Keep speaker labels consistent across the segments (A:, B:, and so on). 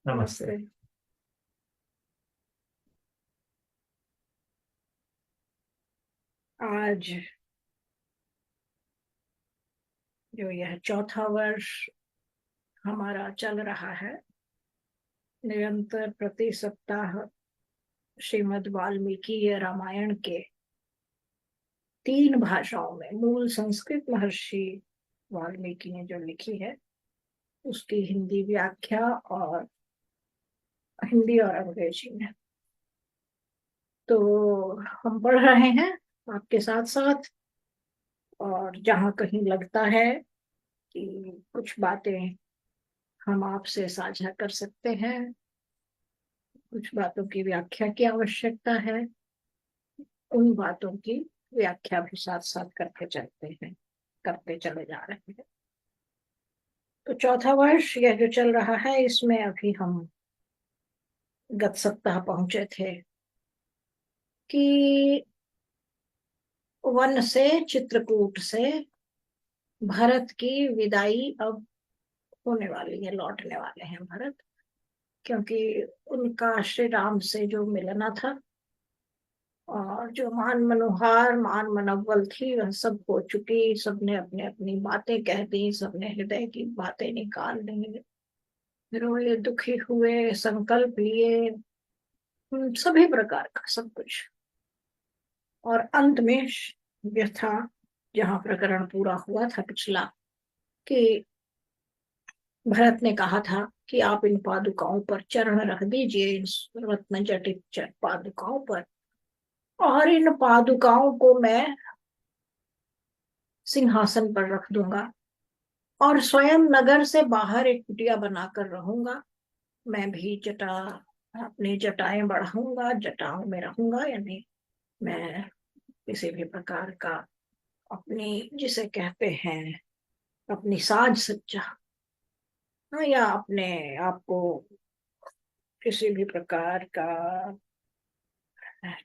A: नमस्ते।
B: नमस्ते। आज जो यह चौथा वर्ष हमारा चल रहा है, निरंतर प्रति सप्ताह श्रीमद् वाल्मीकि रामायण के 3 भाषाओं में, मूल संस्कृत महर्षि वाल्मीकि ने जो लिखी है उसकी हिंदी व्याख्या, और हिंदी और अंग्रेजी में, तो हम पढ़ रहे हैं आपके साथ साथ। और जहाँ कहीं लगता है कि कुछ बातें हम आपसे साझा कर सकते हैं, कुछ बातों की व्याख्या की आवश्यकता है, उन बातों की व्याख्या भी साथ साथ करते चलते हैं, करते चले जा रहे हैं। तो चौथा वर्ष यह जो चल रहा है, इसमें अभी हम गत सप्ताह पहुंचे थे कि वन से, चित्रकूट से भरत की विदाई अब होने वाली है, लौटने वाले हैं भरत, क्योंकि उनका श्री राम से जो मिलना था और जो मान मनोहार, मान मनोबल थी, वह सब हो चुकी। सबने अपने अपनी बातें कह दी, सबने हृदय की बातें निकाल ली, रोए, दुखी हुए, संकल्प लिए, सभी प्रकार का सब कुछ। और अंत में यह था, जहाँ प्रकरण पूरा हुआ था पिछला, कि भरत ने कहा था कि आप इन पादुकाओं पर चरण रख दीजिए, इन रत्न जटित पादुकाओं पर, और इन पादुकाओं को मैं सिंहासन पर रख दूंगा, और स्वयं नगर से बाहर एक कुटिया बनाकर रहूंगा। मैं भी अपनी जटाएं बढ़ाऊंगा, जटाओं में रहूंगा, यानी मैं किसी भी प्रकार का अपनी, जिसे कहते हैं अपनी साज सज्जा, हाँ, या अपने आप को किसी भी प्रकार का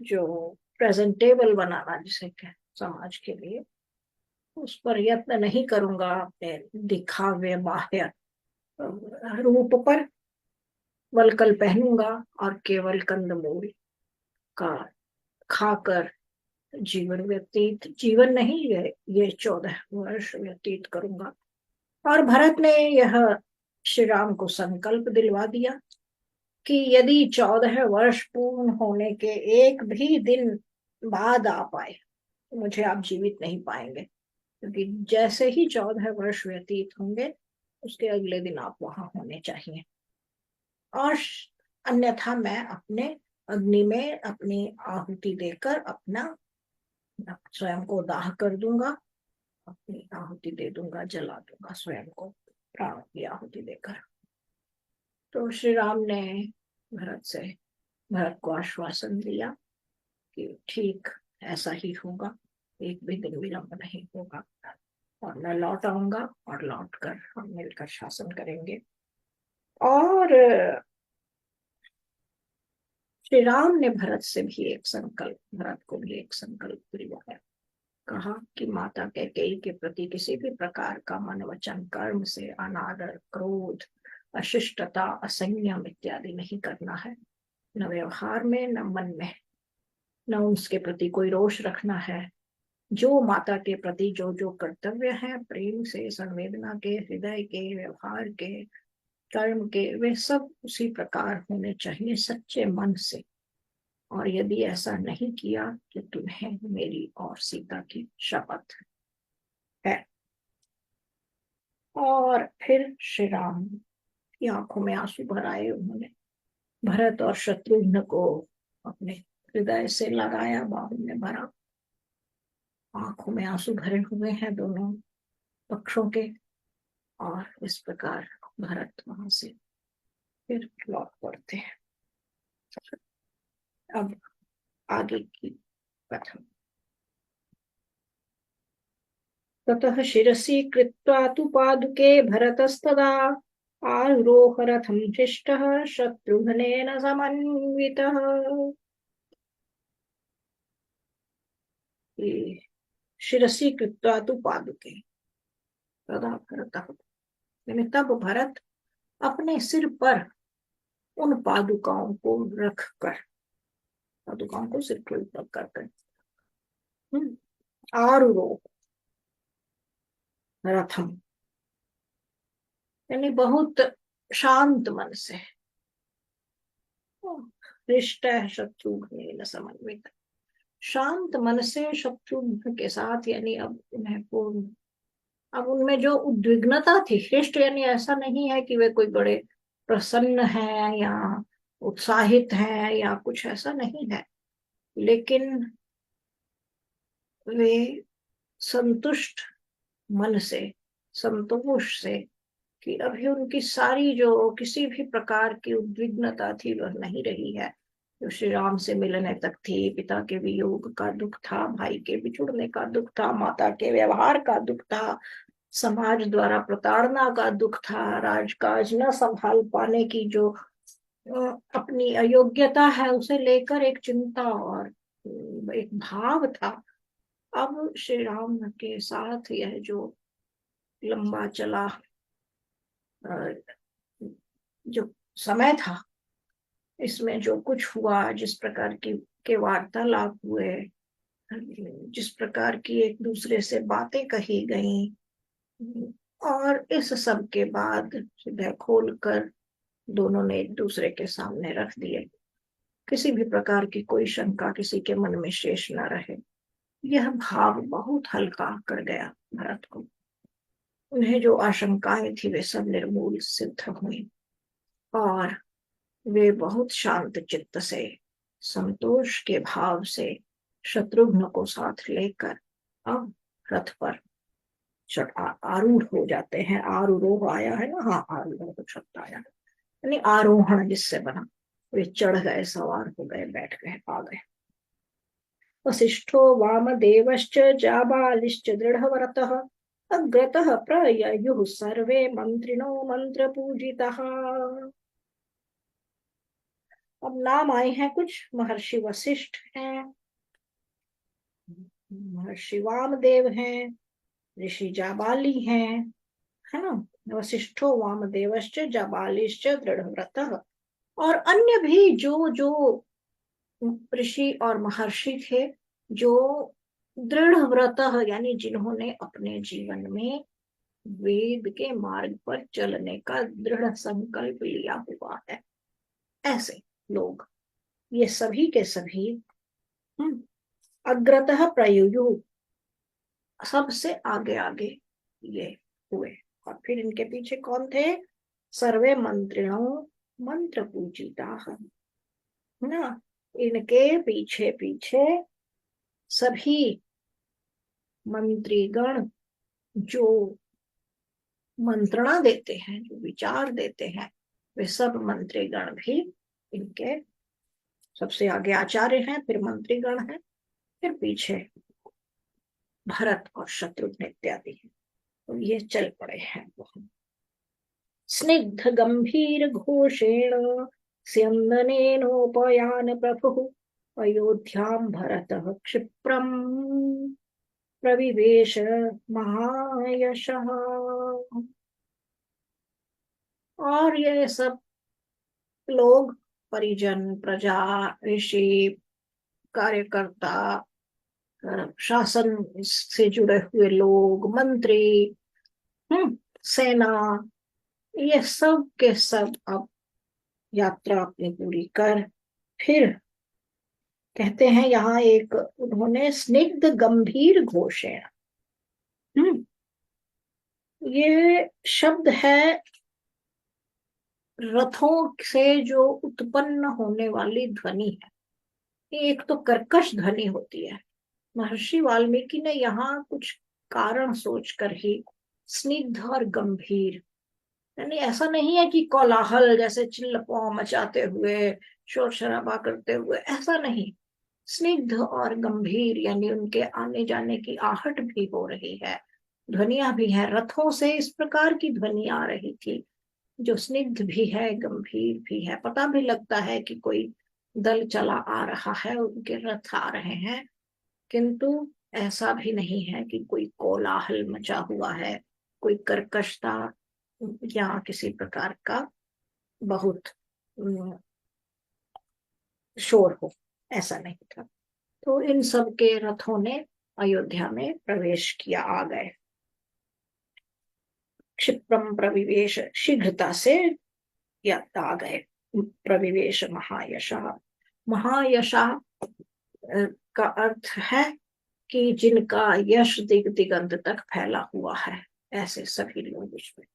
B: जो प्रेजेंटेबल बनाना, जिसे कह समाज के लिए, उस पर यत्न नहीं करूंगा, अपने दिखावे बाह्य रूप पर। वलकल पहनूंगा और केवल कंदमूल का खाकर जीवन नहीं, ये 14 वर्ष व्यतीत करूंगा। और भरत ने यह श्री राम को संकल्प दिलवा दिया कि यदि 14 वर्ष पूर्ण होने के एक भी दिन बाद आप आए तो मुझे आप जीवित नहीं पाएंगे, क्योंकि जैसे ही 14 वर्ष व्यतीत होंगे उसके अगले दिन आप वहां होने चाहिए, और अन्यथा मैं अपने अग्नि में अपनी आहुति देकर अपना स्वयं को दाह कर दूंगा, अपनी आहुति दे दूंगा, जला दूंगा स्वयं को प्राण की आहुति देकर। तो श्री राम ने भरत को आश्वासन दिया कि ठीक ऐसा ही होगा, एक भी दिन विलंब नहीं होगा, और मैं लौट आऊंगा, और लौट कर हम मिलकर शासन करेंगे। और श्री राम ने भरत को भी एक संकल्प दिलवाया। कहा कि माता कैकेयी के प्रति किसी भी प्रकार का मन, वचन, कर्म से अनादर, क्रोध, अशिष्टता, असंयम इत्यादि नहीं करना है। न व्यवहार में, न मन में, न उसके प्रति कोई रोष रखना है। जो माता के प्रति जो जो कर्तव्य है, प्रेम से, संवेदना के, हृदय के, व्यवहार के, कर्म के, वे सब उसी प्रकार होने चाहिए, सच्चे मन से। और यदि ऐसा नहीं किया तो तुम्हें मेरी और सीता की शपथ है। और फिर श्री राम की आंखों में आंसू भर आए। उन्होंने भरत और शत्रुघ्न को अपने हृदय से लगाया, बाहु में भरा, आंखों में आंसू भरे हुए हैं दोनों पक्षों के। और इस प्रकार भरत वहां से फिर लौट पड़ते हैं। अब आगे की कथा। ततः शिरसि कृत्वा तु पादुके भरतस्तदा आरोह रथं हृष्टः शत्रुघ्नेन समन्वितः। शिरसि कृत्वा तु पादुके तदा भरतः, यानी तब भरत अपने सिर पर उन पादुकाओं को रख कर, पादुकाओं को सिर के ऊपर कर आरूरोह रथम, यानी बहुत शांत मन से, हृष्ट शत्रुघ्न समन्वित, शांत मन से शत्रुघ्न के साथ, यानी अब उन्हें पूर्ण, अब उनमें जो उद्विग्नता थी, हृष्ट यानी ऐसा नहीं है कि वे कोई बड़े प्रसन्न है या उत्साहित है या कुछ ऐसा नहीं है, लेकिन वे संतुष्ट मन से, संतोष से, कि अभी उनकी सारी जो किसी भी प्रकार की उद्विग्नता थी वह नहीं रही है। जो श्री राम से मिलने तक थी, पिता के वियोग का दुख था, भाई के बिछुड़ने का दुख था, माता के व्यवहार का दुख था, समाज द्वारा प्रताड़ना का दुख था, राजकाज न संभाल पाने की जो अपनी अयोग्यता है उसे लेकर एक चिंता और एक भाव था। अब श्री राम के साथ यह जो लंबा चला जो समय था, इसमें जो कुछ हुआ, जिस प्रकार की के वार्तालाप हुए, जिस प्रकार की एक दूसरे से बातें कही गई, और इस सब के बाद हृदय खोल कर दोनों ने एक दूसरे के सामने रख दिए, किसी भी प्रकार की कोई शंका किसी के मन में शेष न रहे। यह भाव बहुत हल्का कर गया भरत को। उन्हें जो आशंकाएं थी वे सब निर्मूल सिद्ध हुई, और वे बहुत शांत चित्त से, संतोष के भाव से शत्रुघ्न को साथ लेकर अब रथ पर आरूढ़ हो जाते हैं। आरूरोह आया है ना, हाँ आरूढ़ शब्द आया है, यानी आरोहण जिससे बना, वे चढ़ गए, सवार हो गए, बैठ गए, आ गए। वसिष्ठो वामदेवश्च जाबालिश्च दृढ़व्रतः अग्रतः प्रययुः सर्वे मंत्रिणो मंत्र पूजितः। अब नाम आए हैं कुछ, महर्षि वशिष्ठ हैं, महर्षि वामदेव हैं, ऋषि जाबाली हैं, है ना। वशिष्ठो वामदेवश्च जाबालिश्च दृढ़व्रतः, और अन्य भी जो जो ऋषि और महर्षि थे, जो दृढ़ व्रत, यानी जिन्होंने अपने जीवन में वेद के मार्ग पर चलने का दृढ़ संकल्प लिया हुआ है, ऐसे लोग, ये सभी के सभी अग्रतः प्रयुयु, सबसे आगे आगे ये हुए। और फिर इनके पीछे कौन थे? सर्वे मंत्रिणों मंत्र पूजिता, है ना। इनके पीछे पीछे सभी मंत्रीगण जो मंत्रणा देते हैं, जो विचार देते हैं, वे सब मंत्रीगण भी इनके सबसे आगे आचार्य हैं, फिर मंत्रीगण हैं, फिर पीछे भरत और शत्रुघ्न इत्यादि हैं। तो ये चल पड़े हैं। स्निग्ध गंभीर घोषेण स्यंदनेनोपयान प्रभु अयोध्यां भरतः क्षिप्रम प्रविवेश महायशः। और ये सब लोग, परिजन, प्रजा, ऋषि, कार्यकर्ता, शासन से जुड़े हुए लोग, मंत्री, सेना, ये सब के सब अब यात्रा अपनी पूरी कर, फिर कहते हैं यहाँ एक उन्होंने स्निग्ध गंभीर घोषणा, ये शब्द है रथों से जो उत्पन्न होने वाली ध्वनि है। ये एक तो कर्कश ध्वनि होती है, महर्षि वाल्मीकि ने यहाँ कुछ कारण सोचकर ही स्निग्ध और गंभीर, यानी ऐसा नहीं है कि कोलाहल जैसे चिल्लपौ मचाते हुए, शोर शराबा करते हुए, ऐसा नहीं। स्निग्ध और गंभीर यानी उनके आने जाने की आहट भी हो रही है, ध्वनिया भी है, रथों से इस प्रकार की ध्वनि आ रही थी जो स्निग्ध भी है, गंभीर भी है। पता भी लगता है कि कोई दल चला आ रहा है, उनके रथ आ रहे हैं, किंतु ऐसा भी नहीं है कि कोई कोलाहल मचा हुआ है, कोई कर्कशता या किसी प्रकार का बहुत शोर हो, ऐसा नहीं था। तो इन सब के रथों ने अयोध्या में प्रवेश किया, आ गए। क्षिप्रम प्रविवेश, शीघ्रता से या आ गए। प्रविवेश महायशा, महायशा का अर्थ है कि जिनका यश दिग दिगंत तक फैला हुआ है, ऐसे सभी लोग उसमें,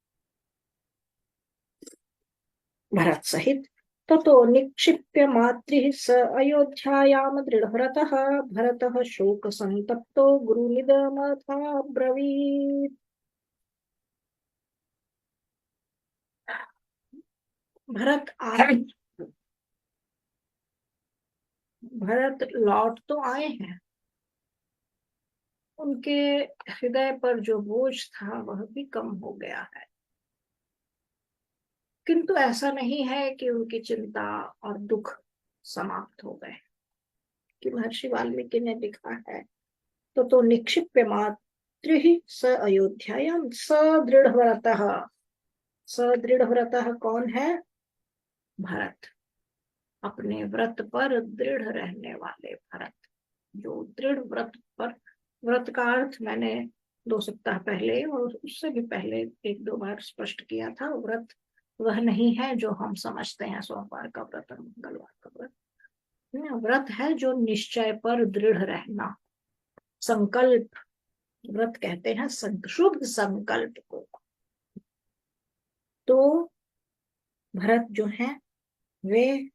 B: भरत सहित। ततो निक्षिप्य मातृ स अयोध्यायाम दृढ़व्रतः भरतः शोक संतप्तो गुरुनिदमथा ब्रवीत्। भरत आए, भरत लौट तो आए हैं, उनके हृदय पर जो बोझ था वह भी कम हो गया है। किंतु ऐसा नहीं है कि उनकी चिंता और दुख समाप्त हो गए। कि महर्षि वाल्मीकि ने लिखा है, तो निक्षिप्य मातृ स अयोध्यायाम सदृढ़ व्रतः। सदृढ़ व्रतः कौन है? भरत। अपने व्रत पर दृढ़ रहने वाले भरत, जो दृढ़ व्रत पर, व्रत का अर्थ मैंने 2 सप्ताह पहले और उससे भी पहले 1-2 बार स्पष्ट किया था। व्रत वह नहीं है जो हम समझते हैं, सोमवार का व्रत और मंगलवार का व्रत। व्रत है जो निश्चय पर दृढ़ रहना, संकल्प। व्रत कहते हैं शुद्ध संकल्प को। तो भरत जो है वे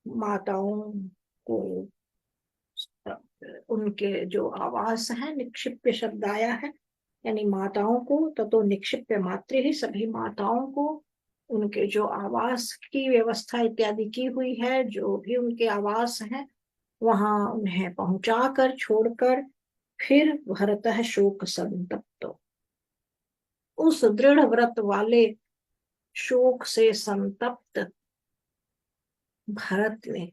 B: माताओं को, उनके जो आवास है, निक्षिप्य शब्द आया है, यानी माताओं को। तो निक्षिप्य मातृ ही, सभी माताओं को उनके जो आवास की व्यवस्था इत्यादि की हुई है, जो भी उनके आवास हैं, वहां उन्हें पहुंचा कर छोड़कर फिर भरतः शोक संतप्तो, उस दृढ़ व्रत वाले शोक से संतप्त भरत ने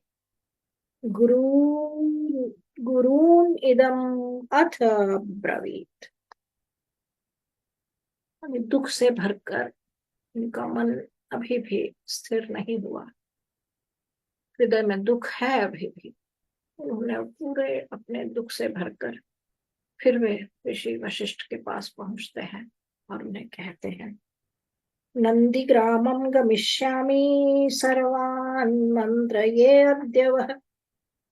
B: गुरु गुरून इदम अथ ब्रवीत। अभी दुख से भरकर उनका मन अभी भी स्थिर नहीं हुआ, हृदय में दुख है अभी भी। उन्होंने पूरे अपने दुख से भरकर फिर वे ऋषि वशिष्ठ के पास पहुंचते हैं और उन्हें कहते हैं, नंदीग्रामं गमिष्यामि सर्वान् मन्त्रये अद्य वः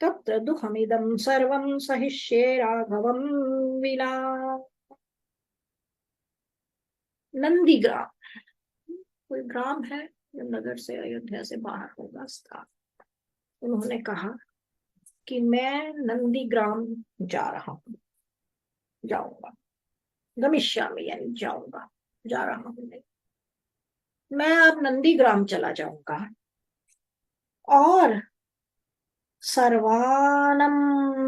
B: तत्र दुःखमिदं सर्वं सहिष्ये राघवं विना। नंदीग्राम कोई ग्राम है जो नगर से, अयोध्या से बाहर होगा, स्थान। उन्होंने कहा कि मैं नंदीग्राम जा रहा हूँ, जाऊंगा। गमिष्यामि यानी जाऊंगा, जा रहा हूँ। मैं अब नंदीग्राम चला जाऊंगा और सर्वानम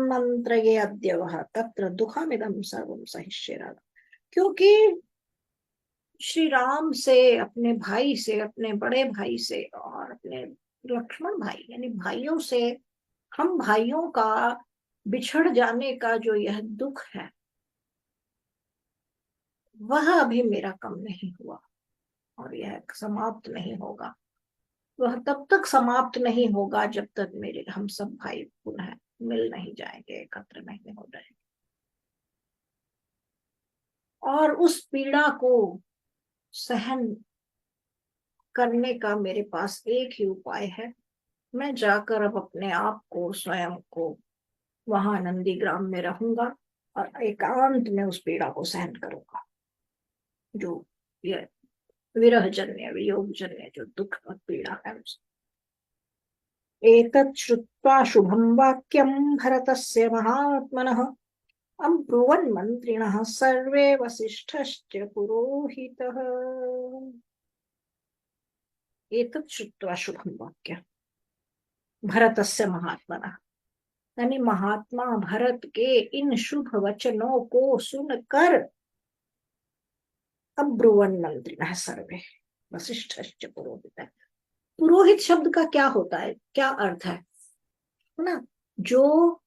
B: मंत्रये अद्य वः तत्र दुःखमिदं सर्वं सहिष्ये, क्योंकि श्री राम से, अपने भाई से, अपने बड़े भाई से और अपने लक्ष्मण भाई यानी भाइयों से, हम भाइयों का बिछड़ जाने का जो यह दुख है, वह अभी मेरा कम नहीं हुआ और यह समाप्त नहीं होगा। वह तब तक समाप्त नहीं होगा जब तक मेरे हम सब भाई पुनः मिल नहीं जाएंगे, एकत्र नहीं हो जाएंगे। और उस पीड़ा को सहन करने का मेरे पास एक ही उपाय है, मैं जाकर अब अपने आप को, स्वयं को वहां नंदीग्राम में रहूंगा और एकांत में उस पीड़ा को सहन करूंगा, जो ये विरह जन्य, वियोग जन्य जो दुख और पीड़ा है। एतत् श्रुत्वा शुभं वाक्यं भरतस्य महात्मनः अब्रुवन् मन्त्रिणः सर्वे वसिष्ठश्च पुरोहितः। एतत् श्रुत्वा शुभं वाक्यं भरतस्य महात्मनः, यानी महात्मा भरत के इन शुभ वचनों को सुनकर अब्रुवन् मंत्रिणः सर्वे वसिष्ठश्च पुरोहितः। पुरोहित शब्द का क्या होता है, क्या अर्थ है ना? जो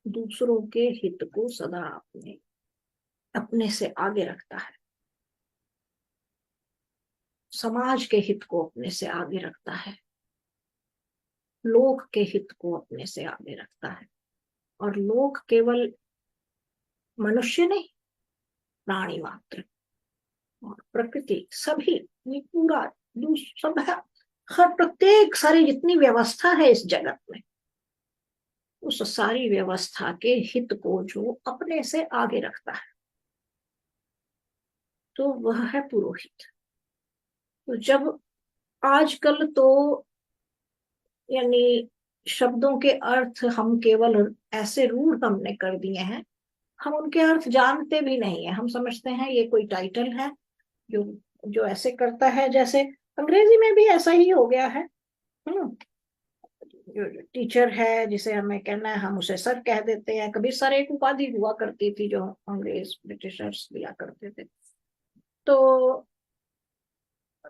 B: दूसरों के हित को सदा अपने से आगे रखता है, समाज के हित को अपने से आगे रखता है, लोक के हित को अपने से आगे रखता है। और लोक केवल मनुष्य नहीं, प्राणी मात्र और प्रकृति, सभी, ये पूरा सब है। हर प्रत्येक सारी जितनी व्यवस्था है इस जगत में, उस सारी व्यवस्था के हित को जो अपने से आगे रखता है, तो वह है पुरोहित। तो जब आजकल तो यानी शब्दों के अर्थ हम केवल ऐसे रूढ़ हमने कर दिए हैं, हम उनके अर्थ जानते भी नहीं है। हम समझते हैं ये कोई टाइटल है जो जो ऐसे करता है, जैसे अंग्रेजी में भी ऐसा ही हो गया है। जो टीचर है जिसे हमें कहना है, हम उसे सर कह देते हैं। कभी सर एक उपाधि हुआ करती थी जो अंग्रेज ब्रिटिशर्स दिया करते थे। तो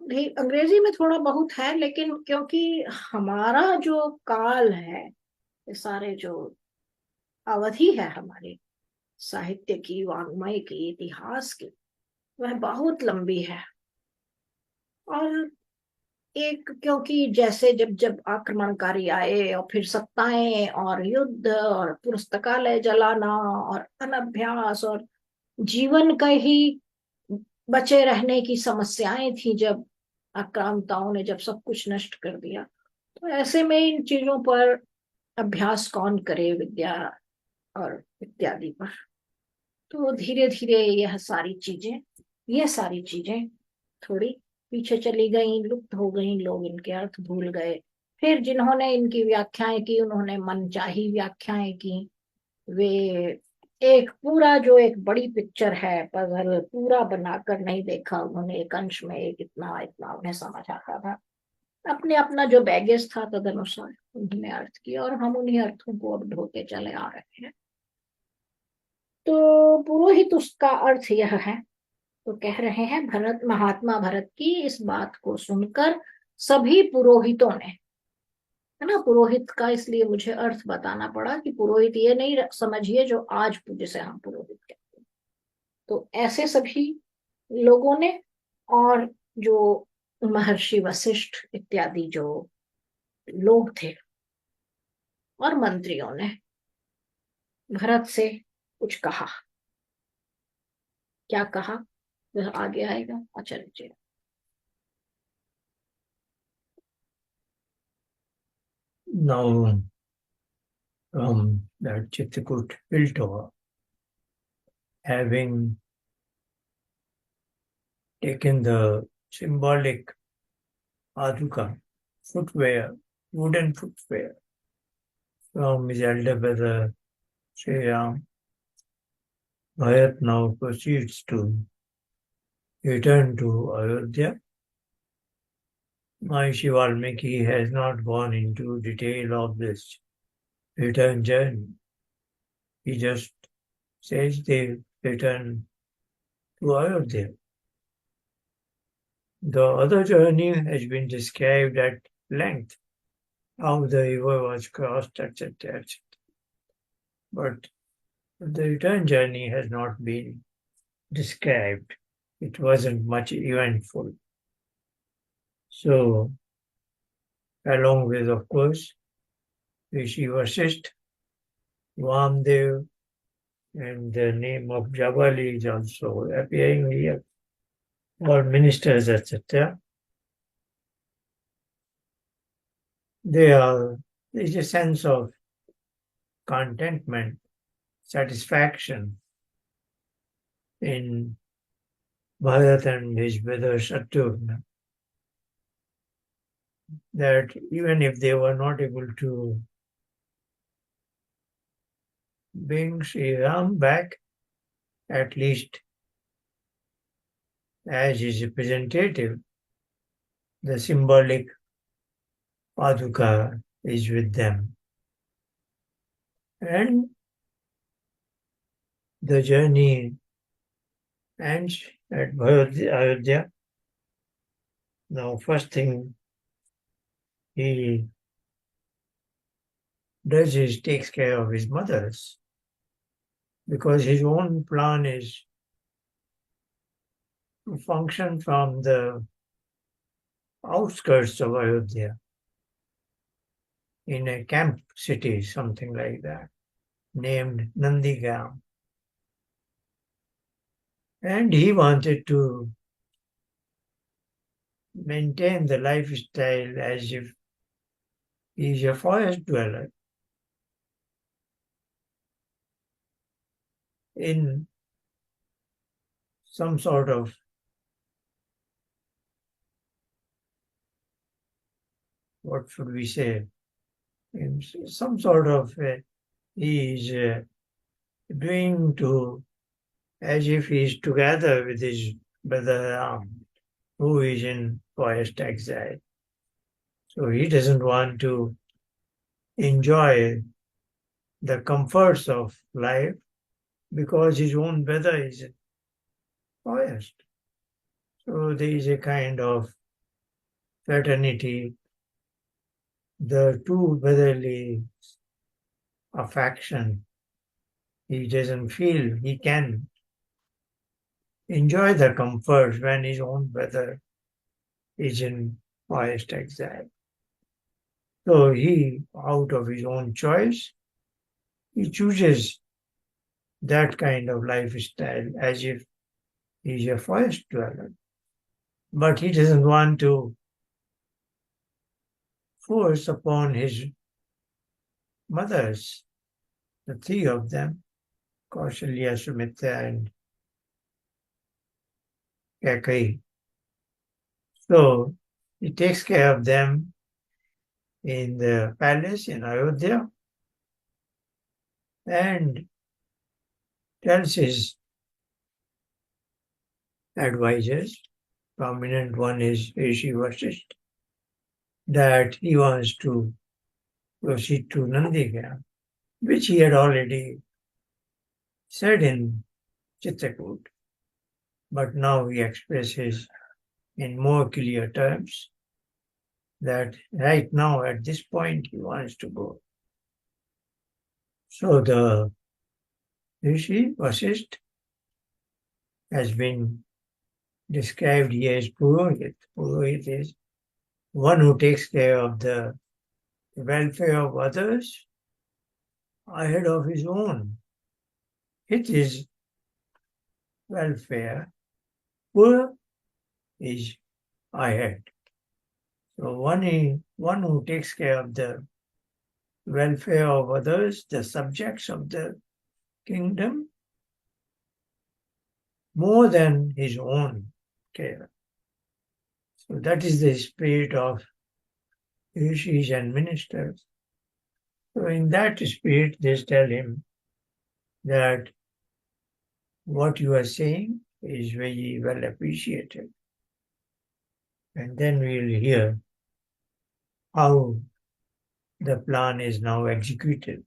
B: भी अंग्रेजी में थोड़ा बहुत है, लेकिन क्योंकि हमारा जो काल है, ये सारे जो अवधि है हमारे साहित्य की, वाङ्मय की, इतिहास की, वह बहुत लंबी है। और एक, क्योंकि जैसे जब जब आक्रमणकारी आए और फिर सत्ताएं और युद्ध और पुस्तकालय जलाना और अनभ्यास और जीवन का ही बचे रहने की समस्याएं थी, जब आक्रांताओं ने जब सब कुछ नष्ट कर दिया, तो ऐसे में इन चीजों पर अभ्यास कौन करे, विद्या और इत्यादि पर। तो धीरे धीरे ये सारी चीजें थोड़ी पीछे चली गई, लुप्त हो गई, लोग इनके अर्थ भूल गए। फिर जिन्होंने इनकी व्याख्याएं की, उन्होंने मनचाही व्याख्याएं की। वे एक पूरा जो एक बड़ी पिक्चर है, पजल पूरा बनाकर नहीं देखा उन्होंने, एक अंश में एक इतना इतना उन्हें समझ आता था। अपने अपना जो बैगेज था तदनुसार उन्होंने अर्थ किया, और हम उन्हीं अर्थों को अब ढोते चले आ रहे हैं। तो पुरोहित उसका अर्थ यह है। तो कह रहे हैं, भरत, महात्मा भरत की इस बात को सुनकर सभी पुरोहितों ने, है ना, पुरोहित का इसलिए मुझे अर्थ बताना पड़ा कि पुरोहित ये नहीं समझिए जो आज जिसे हम पुरोहित कहते हैं। तो ऐसे सभी लोगों ने, और जो महर्षि वशिष्ठ इत्यादि जो लोग थे और मंत्रियों ने भरत से कुछ कहा। क्या कहा वह आगे आएगा। अच्छा लीजिए।
A: Now, from that Chitrakoot hilltop, having taken the symbolic paduka footwear, wooden footwear from his elder brother Sri Ram, Bharat now proceeds to return to Ayodhya. Maharishi Valmiki has not gone into detail of this return journey. He just says they return to Ayodhya. The other journey has been described at length, how the river was crossed, etc., etc. But the return journey has not been described. It wasn't much eventful. So, along with, of course, Rishi Vasisht, Vamdev, and the name of Jabali is also appearing here, or ministers, etc. There is a sense of contentment, satisfaction in Bharat and his brother Shatrugna, that even if they were not able to bring Sri Ram back, at least as his representative, the symbolic Paduka is with them. And the journey ends at Ayodhya. Now, first thing he does is takes care of his mothers, because his own plan is to function from the outskirts of Ayodhya, in a camp city, something like that, named Nandigam. And he wanted to maintain the lifestyle as if he's a forest dweller in some sort of what should we say, in some sort of he is doing to as if he is together with his brother Ram, who is in forest exile. So he doesn't want to enjoy the comforts of life because his own brother is in forest. So there is a kind of fraternity, the two brotherly affection. He doesn't feel he can enjoy the comforts when his own brother is in forest exile. So he, out of his own choice, he chooses that kind of lifestyle as if he's a forest dweller. But he doesn't want to force upon his mothers, the three of them, Kaushalya, Sumitra, and Kaikeyi. So he takes care of them in the palace in Ayodhya and tells his advisors, prominent one is Rishi Vasishtha, that he wants to proceed to Nandigam, which he had already said in Chitrakoot. But now he expresses in more clear terms that right now at this point he wants to go. So the Rishi Vasishtha has been described here as Purohit. Purohit is one who takes care of the welfare of others ahead of his own. It is welfare. Pura is ahead. So one who takes care of the welfare of others, the subjects of the kingdom, more than his own care. So that is the spirit of rishis and ministers. So in that spirit, they tell him that what you are saying is very well appreciated. And then we'll hear how the plan is now executed.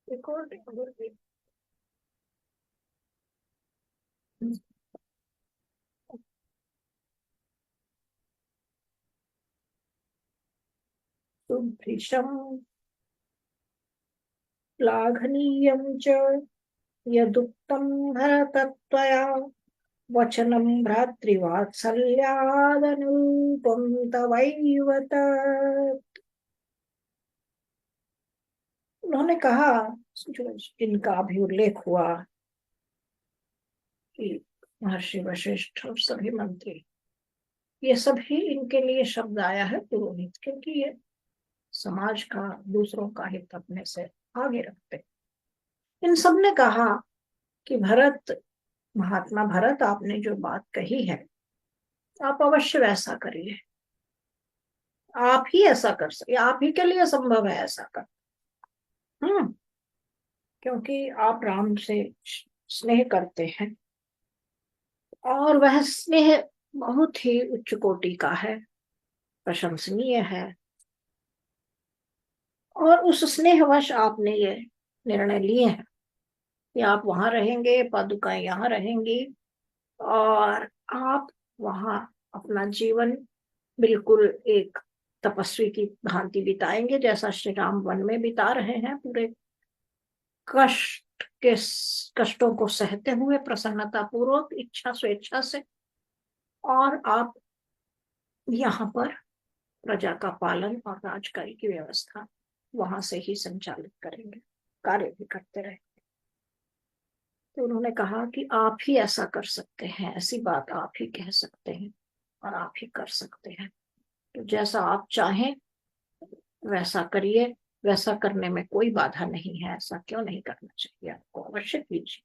B: Recording will be सुभृशं श्लाघनीयं च यदुक्तं भरतत्वया वचनं भ्रातृवात्सल्यादनुरूपं तवैव तत्। उन्होंने कहा, जो इनका भी उल्लेख हुआ कि महर्षि वशिष्ठ और सभी मंत्री, ये सभी इनके लिए शब्द आया है पुरोहित, क्योंकि ये समाज का, दूसरों का हित अपने से आगे रखते। इन सब ने कहा कि भरत, महात्मा भरत, आपने जो बात कही है आप अवश्य वैसा करिए। आप ही ऐसा कर सकते, आप ही के लिए संभव है ऐसा कर। क्योंकि आप राम से स्नेह करते हैं और वह स्नेह बहुत ही उच्च कोटि का है, प्रशंसनीय है। और उस स्नेहवश आपने ये निर्णय लिए हैं कि आप वहां रहेंगे, पादुकाएं यहाँ रहेंगी और आप वहां अपना जीवन बिल्कुल एक तपस्वी की भांति बिताएंगे, जैसा श्री राम वन में बिता रहे हैं, पूरे कष्ट कष्टों को सहते हुए प्रसन्नता पूर्वक इच्छा स्वेच्छा से, और आप यहाँ पर प्रजा का पालन और राजकार्य की व्यवस्था वहां से ही संचालित करेंगे, कार्य भी करते रहे। तो उन्होंने कहा कि आप ही ऐसा कर सकते हैं, ऐसी बात आप ही कह सकते हैं और आप ही कर सकते हैं, तो जैसा आप चाहें वैसा करिए, वैसा करने में कोई बाधा नहीं है, ऐसा क्यों नहीं करना चाहिए, आपको अवश्य कीजिए।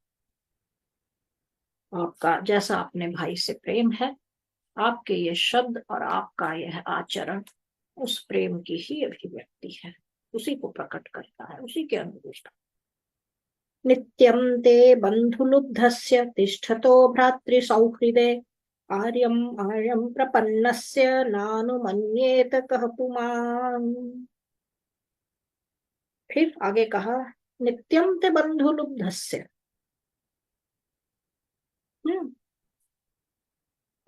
B: आपका जैसा अपने भाई से प्रेम है, आपके ये शब्द और आपका यह आचरण उस प्रेम की ही अभिव्यक्ति है, उसी को प्रकट करता है, उसी के अनुरूप। नित्यं ते बन्धुलुब्धस्य तिष्ठतो भ्रातृसौहृदे आर्यम् आर्यं प्रपन्नस्य नानुमन्येत कः पुमान्। फिर आगे कहा नित्यं ते बन्धुलुब्धस्य।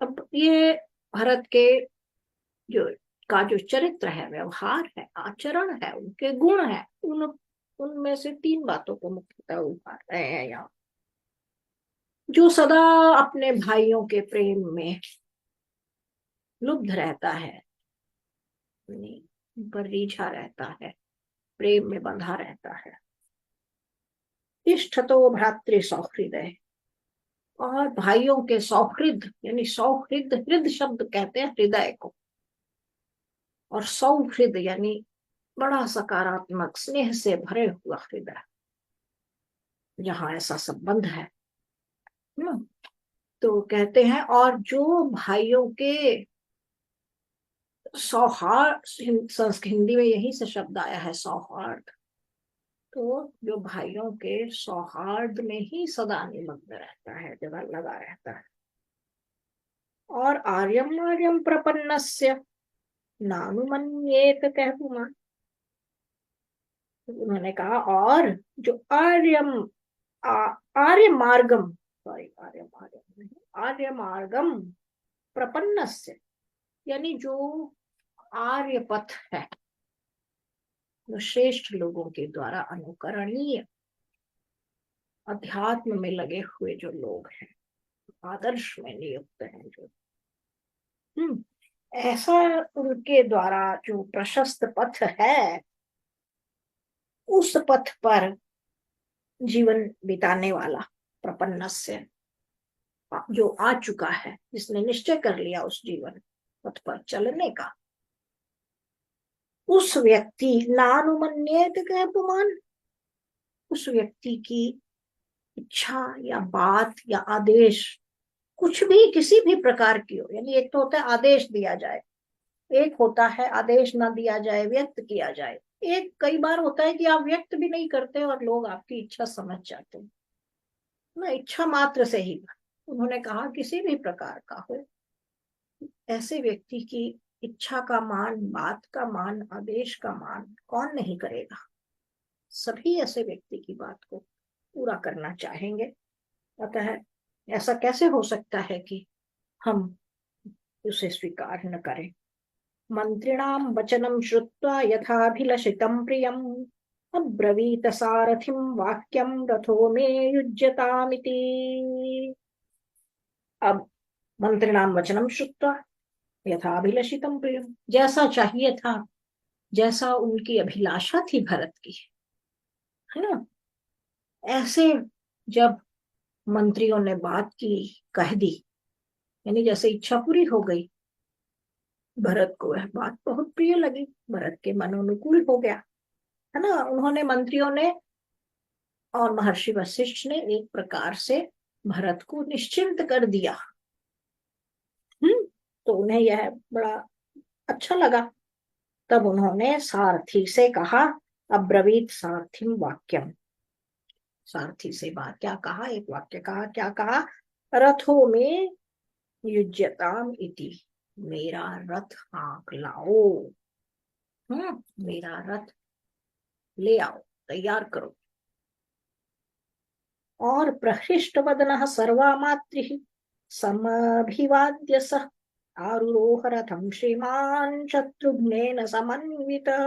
B: अब ये भरत के जो जो चरित्र है, व्यवहार है, आचरण है, उनके गुण है, उनमें से 3 बातों को मुख्यतः उठा रहे हैं यहाँ। जो सदा अपने भाइयों के प्रेम में लुब्ध रहता है, उन पर रीझा रहता है, प्रेम में बंधा रहता है। तिष्ठतो भ्रातृ सौहृदय, और भाइयों के सौहृद, यानी सौहृद, हृद शब्द कहते हैं हृदय को, और सौहृद यानी बड़ा सकारात्मक स्नेह से भरे हुआ हृदय, जहां ऐसा संबंध है। तो कहते हैं, और जो भाइयों के सौहार्द, हिंदी में यही से शब्द आया है सौहार्द, तो जो भाइयों के सौहार्द में ही सदा निमग्न रहता है, जगह लगा रहता है। और आर्यम आर्यम प्रपन्नस्य नानुमन्येत कह पुमान्। उन्होंने कहा, और जो आर्य मार्गम, सॉरी आर्य मार्गम नहीं, आर्य मार्गम प्रपन्नस्य, यानी जो आर्य पथ है, जो श्रेष्ठ लोगों के द्वारा अनुकरणीय अध्यात्म में लगे हुए जो लोग हैं, आदर्श में नियुक्त हैं जो, ऐसा उनके द्वारा जो प्रशस्त पथ है, उस पथ पर जीवन बिताने वाला प्रपन्नस्य, जो आ चुका है, जिसने निश्चय कर लिया उस जीवन पथ पर चलने का, उस व्यक्ति नानुमन्येत कह पुमान्, उस व्यक्ति की इच्छा या बात या आदेश कुछ भी किसी भी प्रकार की हो, यानी एक तो होता है आदेश दिया जाए, एक होता है आदेश ना दिया जाए, व्यक्त किया जाए, एक कई बार होता है कि आप व्यक्त भी नहीं करते और लोग आपकी इच्छा समझ जाते हैं ना, इच्छा मात्र से ही। उन्होंने कहा किसी भी प्रकार का हो, ऐसे व्यक्ति की इच्छा का मान, बात का मान, आदेश का मान कौन नहीं करेगा, सभी ऐसे व्यक्ति की बात को पूरा करना चाहेंगे। अतः ऐसा कैसे हो सकता है कि हम उसे स्वीकार न करें। मंत्रिणां वचनं श्रुत्वा यथाभिलषितं प्रियम् अब्रवीत सारथिं वाक्यं रथो मे युज्यतामिति। अब मंत्रिणां वचनं श्रुत्वा यथाभिलषितं प्रियम्, जैसा चाहिए था, जैसा उनकी अभिलाषा थी भरत की, है ना, ऐसे जब मंत्रियों ने बात की, कह दी, यानी जैसे इच्छा पूरी हो गई, भरत को वह बात बहुत प्रिय लगी, भरत के मनोनुकूल हो गया, है ना। उन्होंने, मंत्रियों ने और महर्षि वशिष्ठ ने एक प्रकार से भरत को निश्चिंत कर दिया। तो उन्हें यह बड़ा अच्छा लगा। तब उन्होंने सारथी से कहा, अब्रवीत सारथिम वाक्यम, सारथी से बात क्या कहा, एक वाक्य कहा, क्या कहा, रथों में युज्यताम इति, मेरा रथ हाँक लाओ, मेरा रथ ले आओ, तैयार करो। और प्रहृष्ट वदनः सर्वामात्रिः समभिवाद्य सह आरुरोह रथं श्रीमान् शत्रुघ्नेन समन्वितः।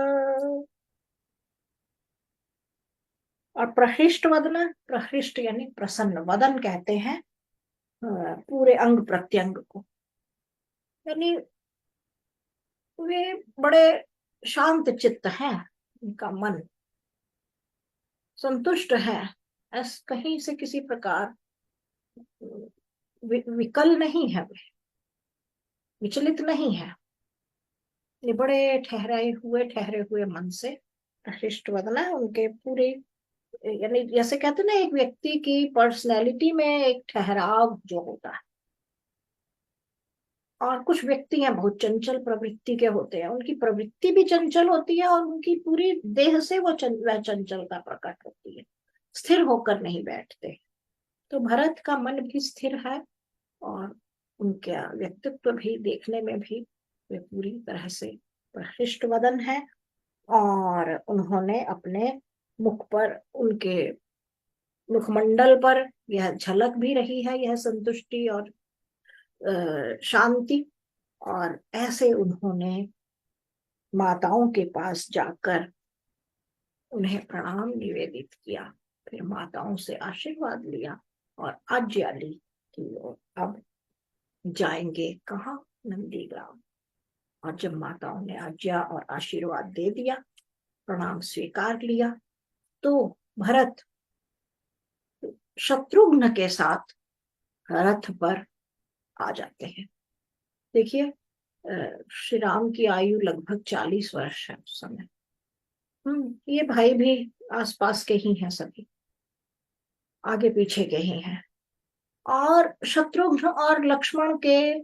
B: और प्रहृष्ट वदन, प्रहृष्ट यानी प्रसन्न, वदन कहते हैं पूरे अंग प्रत्यंग को, यानी वे बड़े शांत चित्त हैं, उनका मन संतुष्ट है, कहीं से किसी प्रकार विकल नहीं है, वे विचलित नहीं है, ये बड़े ठहरे हुए मन से हृष्ट वदन है उनके पूरे, यानी जैसे कहते हैं ना एक व्यक्ति की पर्सनैलिटी में एक ठहराव जो होता है। और कुछ व्यक्ति हैं बहुत चंचल प्रवृत्ति के होते हैं, उनकी प्रवृत्ति भी चंचल होती है और उनकी पूरी देह से वह चंचलता प्रकट होती है, स्थिर होकर नहीं बैठते। तो भरत का मन भी स्थिर है और उनका व्यक्तित्व भी देखने में भी वे पूरी तरह से प्रहृष्ट वदन है। और उन्होंने अपने मुख पर, उनके मुखमंडल पर यह झलक भी रही है, यह संतुष्टि और शांति। और ऐसे उन्होंने माताओं के पास जाकर उन्हें प्रणाम निवेदित किया, फिर माताओं से आशीर्वाद लिया और आज्ञा ली कि वो अब जाएंगे कहाँ, नंदीग्राम। और जब माताओं ने आज्ञा और आशीर्वाद दे दिया, प्रणाम स्वीकार लिया, तो भरत शत्रुघ्न के साथ रथ पर आ जाते हैं। देखिए श्री राम की आयु लगभग 40 वर्ष है उस समय। ये भाई भी आसपास के ही हैं, सभी आगे पीछे के ही हैं। और शत्रुघ्न और लक्ष्मण के,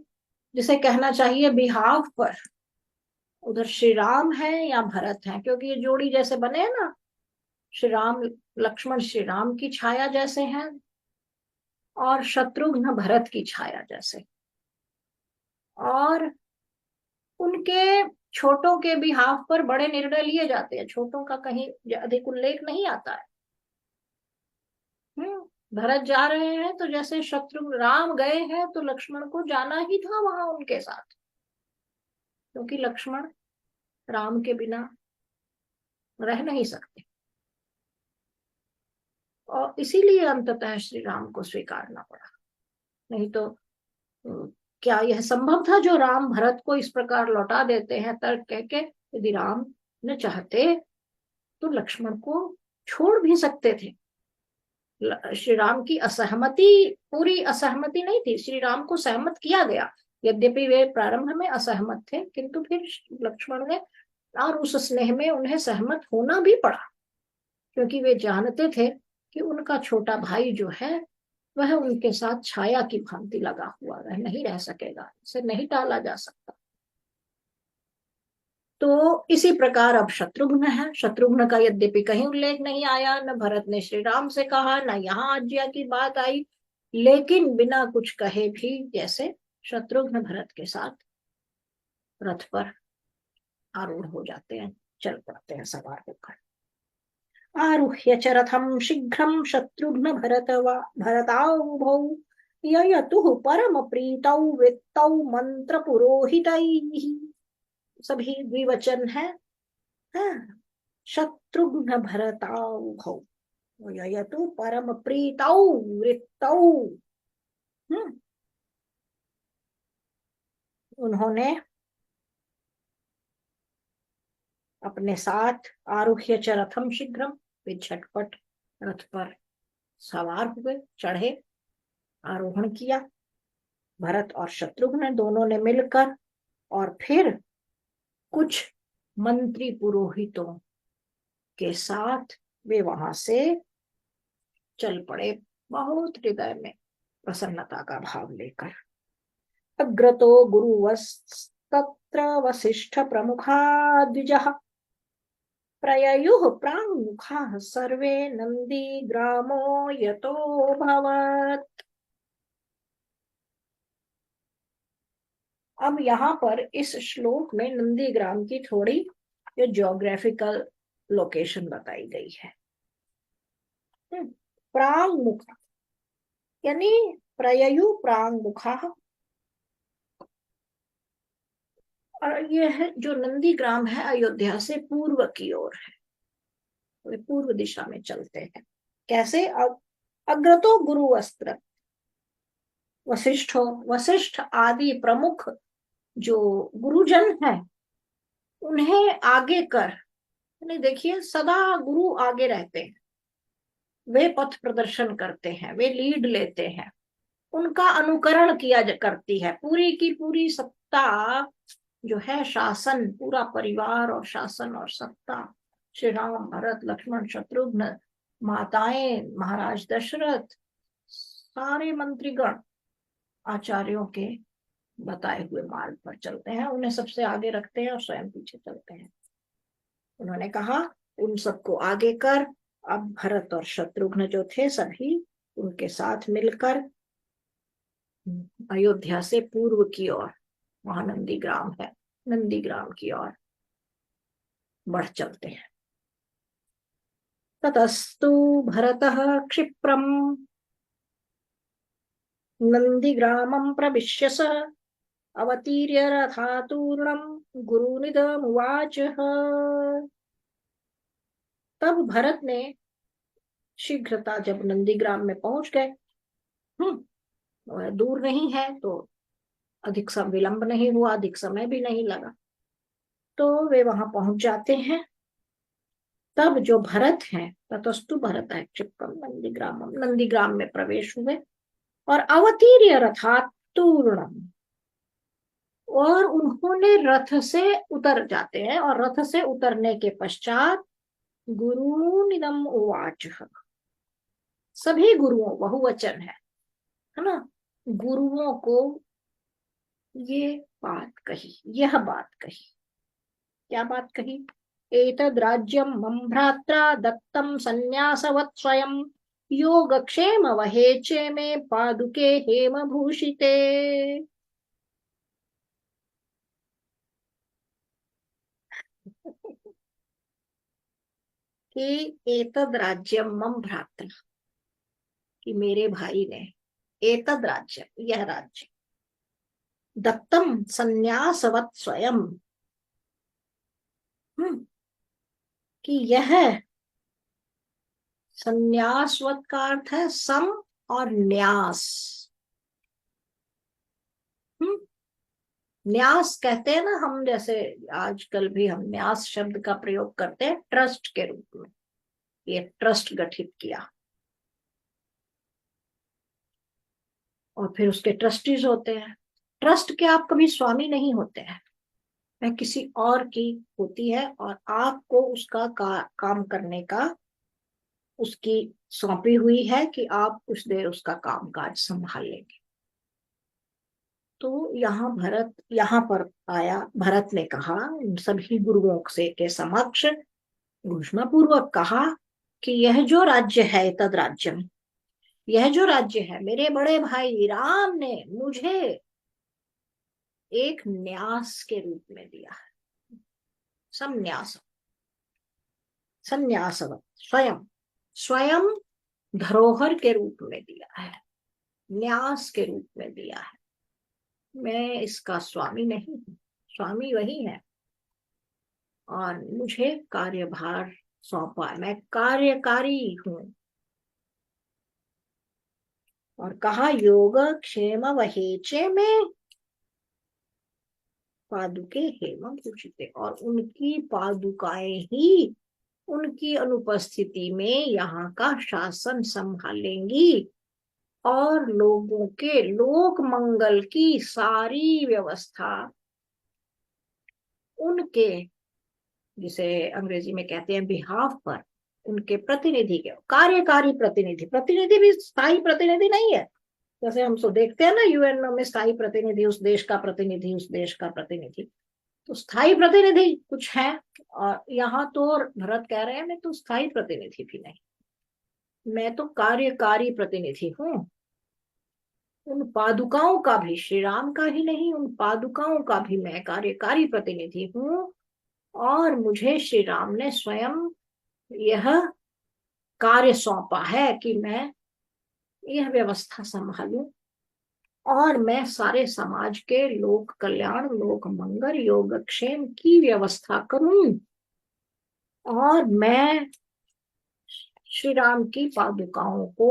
B: जिसे कहना चाहिए बिहाव पर, उधर श्री राम है या भरत है, क्योंकि ये जोड़ी जैसे बने हैं ना, श्री राम लक्ष्मण श्री राम की छाया जैसे हैं और शत्रुघ्न भरत की छाया जैसे। और उनके छोटों के बिहाफ पर बड़े निर्णय लिए जाते हैं, छोटों का कहीं अधिक उल्लेख नहीं आता है। भरत जा रहे हैं तो जैसे शत्रुघ्न, राम गए हैं तो लक्ष्मण को जाना ही था वहां उनके साथ, क्योंकि लक्ष्मण राम के बिना रह नहीं सकते। और इसीलिए अंततः श्री राम को स्वीकारना पड़ा, नहीं तो क्या यह संभव था जो राम भरत को इस प्रकार लौटा देते हैं तर्क कह के। यदि राम न चाहते तो लक्ष्मण को छोड़ भी सकते थे। श्री राम की असहमति, पूरी असहमति नहीं थी, श्री राम को सहमत किया गया, यद्यपि वे प्रारंभ में असहमत थे, किंतु फिर लक्ष्मण ने, और उस स्नेह में उन्हें सहमत होना भी पड़ा, क्योंकि वे जानते थे कि उनका छोटा भाई जो है वह उनके साथ छाया की भांति लगा हुआ, वह नहीं रह सकेगा, इसे नहीं टाला जा सकता। तो इसी प्रकार अब शत्रुघ्न है, शत्रुघ्न का यद्यपि कहीं उल्लेख नहीं आया, न भरत ने श्री राम से कहा, न यहाँ आज्ञा की बात आई, लेकिन बिना कुछ कहे भी जैसे शत्रुघ्न भरत के साथ रथ पर आरूढ़ हो जाते हैं, चल पड़ते हैं सवार होकर। आरुह्य च रथम शीघ्रम शत्रुघ्न भरताउभौ ययतुः परम प्रीतौ वृत्तौ मंत्र पुरोहितैः। सभी द्विवचन है। शत्रुघ्न भरताउभौ ययतु परम प्रीतौ वृत्तौ। उन्होंने अपने साथ आरुह्य च रथम शीघ्रम, वे झटपट रथ पर सवार हुए, चढ़े, आरोहण किया, भरत और शत्रुघ्न दोनों ने मिलकर। और फिर कुछ मंत्री पुरोहितों के साथ वे वहां से चल पड़े, बहुत हृदय में प्रसन्नता का भाव लेकर। अग्रतो गुरुवस्तत्र वसिष्ठ प्रमुखा द्विजः प्रययुः प्राङ्मुखाः सर्वे नंदी ग्रामो यतो भवत्। अब यहाँ पर इस श्लोक में नंदीग्राम की थोड़ी जो ज्योग्राफिकल लोकेशन बताई गई है। प्राङ्मुखा यानी प्रययु प्राङ्मुखा, और यह जो नंदीग्राम है अयोध्या से पूर्व की ओर है, वे पूर्व दिशा में चलते हैं। कैसे? अग्रतो गुरु वस्त्र, वशिष्ठ आदि प्रमुख जो गुरुजन है उन्हें आगे कर, यानी देखिए सदा गुरु आगे रहते हैं, वे पथ प्रदर्शन करते हैं, वे लीड लेते हैं, उनका अनुकरण किया करती है। पूरी की पूरी सत्ता जो है, शासन, पूरा परिवार और शासन और सत्ता, श्री राम, भरत, लक्ष्मण, शत्रुघ्न, माताएं, महाराज दशरथ, सारे मंत्रीगण आचार्यों के बताए हुए मार्ग पर चलते हैं, उन्हें सबसे आगे रखते हैं और स्वयं पीछे चलते हैं। उन्होंने कहा उन सबको आगे कर। अब भरत और शत्रुघ्न जो थे सभी उनके साथ मिलकर अयोध्या से पूर्व की ओर, वहां नंदीग्राम है, नंदीग्राम की ओर बढ़ चलते हैं। ततस्तु भरतः क्षिप्रम नंदीग्रामं प्रविश्य स अवतीर्य रथातूर्णं गुरुनिदमुवाच। तब भरत ने शीघ्रता, जब नंदीग्राम में पहुंच गए, दूर नहीं है तो अधिक समय विलंब नहीं हुआ, अधिक समय भी नहीं लगा, तो वे वहां पहुंच जाते हैं। तब जो भरत हैं, ततस्तु भरत है क्षिप्रम नंदीग्रामम, नंदीग्राम में प्रवेश हुए और अवतीर्य रथात तूर्णम, और उन्होंने रथ से उतर जाते हैं, और रथ से उतरने के पश्चात गुरु निदम उवाच, सभी गुरुओं, बहुवचन है ना, गुरुओं को ये बात कही, यह बात कही। क्या बात कही? एतद् राज्यं मम भ्रात्रा दत्तं संन्यासवत् स्वयं योगक्षेम वहेचे मे पादुके हेम भूषिते। कि एतद् राज्यं मम भ्रात्रा, कि मेरे भाई ने, एतद् राज्य, यह राज्य, दत्तम संन्यासवत् स्वयं, कि यह, संन्यासवत का अर्थ है सम और न्यास। न्यास कहते हैं ना हम, जैसे आजकल भी हम न्यास शब्द का प्रयोग करते हैं ट्रस्ट के रूप में, ये ट्रस्ट गठित किया और फिर उसके ट्रस्टीज होते हैं। ट्रस्ट के आप कभी स्वामी नहीं होते हैं, वह किसी और की होती है और आपको उसका काम करने का, उसकी सौंपी हुई है कि आप कुछ देर उसका काम काज संभाल लेंगे। तो यहाँ पर आया, भरत ने कहा इन सभी गुरुओं से के समक्ष घोषणा पूर्वक कहा कि यह जो राज्य है, तद राज्यम, यह जो राज्य है, मेरे बड़े भाई राम ने मुझे एक न्यास के रूप में दिया है। संन्यास, संन्यासवत, स्वयं, स्वयं धरोहर के रूप में दिया है, न्यास के रूप में दिया है। मैं इसका स्वामी नहीं हूं, स्वामी वही है, और मुझे कार्यभार सौंपा है, मैं कार्यकारी हूं। और कहा योग क्षेम वहेचे में पादुके हेम पूजिते, और उनकी पादुकाएं ही उनकी अनुपस्थिति में यहाँ का शासन संभालेंगी और लोगों के लोक मंगल की सारी व्यवस्था उनके, जिसे अंग्रेजी में कहते हैं बिहाफ पर, उनके प्रतिनिधि के, कार्यकारी प्रतिनिधि, प्रतिनिधि भी स्थायी प्रतिनिधि नहीं है, जैसे हम सो देखते हैं ना यूएन में स्थायी प्रतिनिधि, उस देश का प्रतिनिधि, उस देश का प्रतिनिधि, तो स्थायी प्रतिनिधि कुछ है। और यहाँ तो भरत कह रहे हैं मैं तो स्थायी प्रतिनिधि भी नहीं, मैं तो कार्यकारी प्रतिनिधि हूँ। उन पादुकाओं का भी, श्री राम का ही नहीं, उन पादुकाओं का भी मैं कार्यकारी प्रतिनिधि हूँ, और मुझे श्री राम ने स्वयं यह कार्य सौंपा है कि मैं यह व्यवस्था संभालूं और मैं सारे समाज के लोक कल्याण, लोक मंगल, योगक्षेम की व्यवस्था करूं, और मैं श्री राम की पादुकाओं को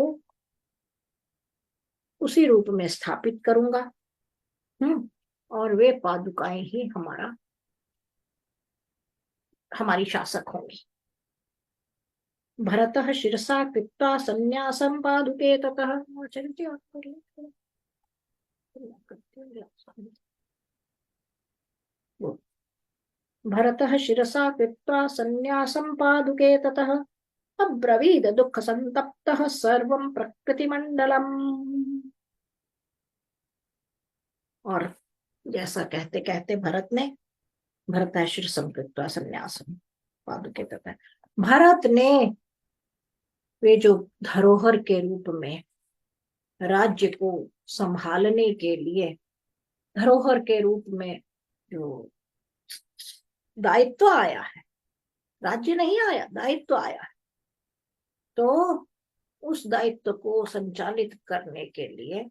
B: उसी रूप में स्थापित करूंगा। और वे पादुकाएं ही हमारी शासक होंगी। भरतः शिरसा कृत्वा संन्यासं पादुके ततः। भरतः शिरसा कृत्वा संन्यासं पादुके ततः अब्रवीद दुःख संतप्तः सर्वं प्रकृतिमंडलम। और जैसा कहते कहते भरत शिरसं कृत्वा संन्यासम पादुके ततः, भरत ने वे जो धरोहर के रूप में राज्य को संभालने के लिए, धरोहर के रूप में जो दायित्व आया है, राज्य नहीं आया, दायित्व आया है, तो उस दायित्व को संचालित करने के लिए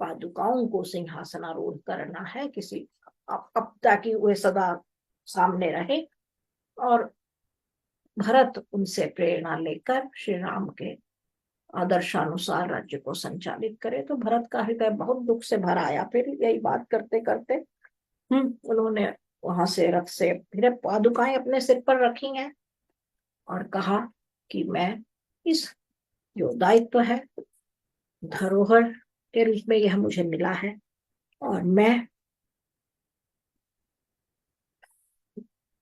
B: पादुकाओं को सिंहासनारूढ़ करना है, किसी अब ताकि वे सदा सामने रहे और भरत उनसे प्रेरणा लेकर श्री राम के आदर्शानुसार राज्य को संचालित करे। तो भरत का हृदय बहुत दुख से भर आया। फिर यही बात करते करते उन्होंने वहां से रथ से फिर पादुकाएं अपने सिर पर रखी हैं और कहा कि मैं इस जो दायित्व है धरोहर के रूप में यह मुझे मिला है और मैं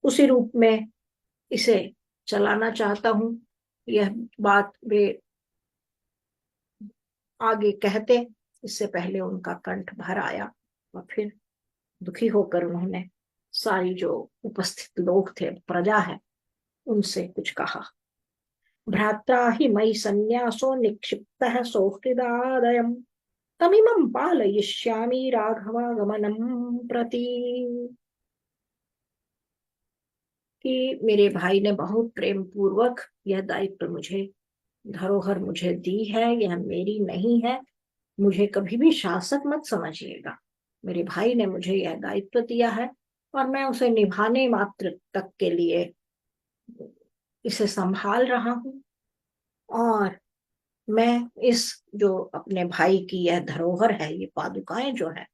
B: उसी रूप में इसे चलाना चाहता हूं। यह बात वे आगे कहते, इससे पहले उनका कंठ भर आया और फिर दुखी होकर उन्होंने सारी जो उपस्थित लोग थे, प्रजा है, उनसे कुछ कहा। भ्रात्रा हि मयि संन्यासो निक्षिप्तः सौहृदादयम् तमिमं पालयिष्यामि राघवागमनं प्रति। कि मेरे भाई ने बहुत प्रेम पूर्वक यह दायित्व मुझे, धरोहर मुझे दी है, यह मेरी नहीं है, मुझे कभी भी शासक मत समझिएगा। मेरे भाई ने मुझे यह दायित्व दिया है और मैं उसे निभाने मात्र तक के लिए इसे संभाल रहा हूं। और मैं इस जो अपने भाई की यह धरोहर है, ये पादुकाएं जो है,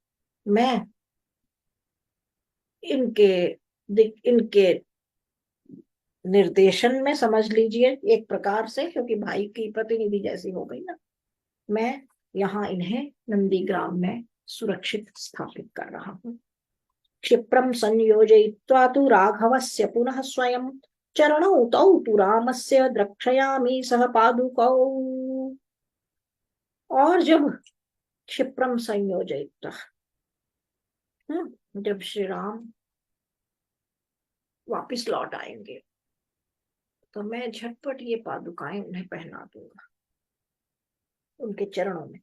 B: मैं इनके निर्देशन में समझ लीजिए एक प्रकार से, क्योंकि भाई की प्रतिनिधि जैसी हो गई ना, मैं यहाँ इन्हें नंदीग्राम में सुरक्षित स्थापित कर रहा हूँ। क्षिप्रम संयोजयित्वा तु राघवस्य पुनः स्वयं चरणौ तौ तु रामस्य द्रक्षयामि सह पादुकौ। और जब क्षिप्रम संयोजयित्वा, जब श्री राम वापिस लौट आएंगे तो मैं झटपट ये पादुकाएं उन्हें पहना दूंगा, उनके चरणों में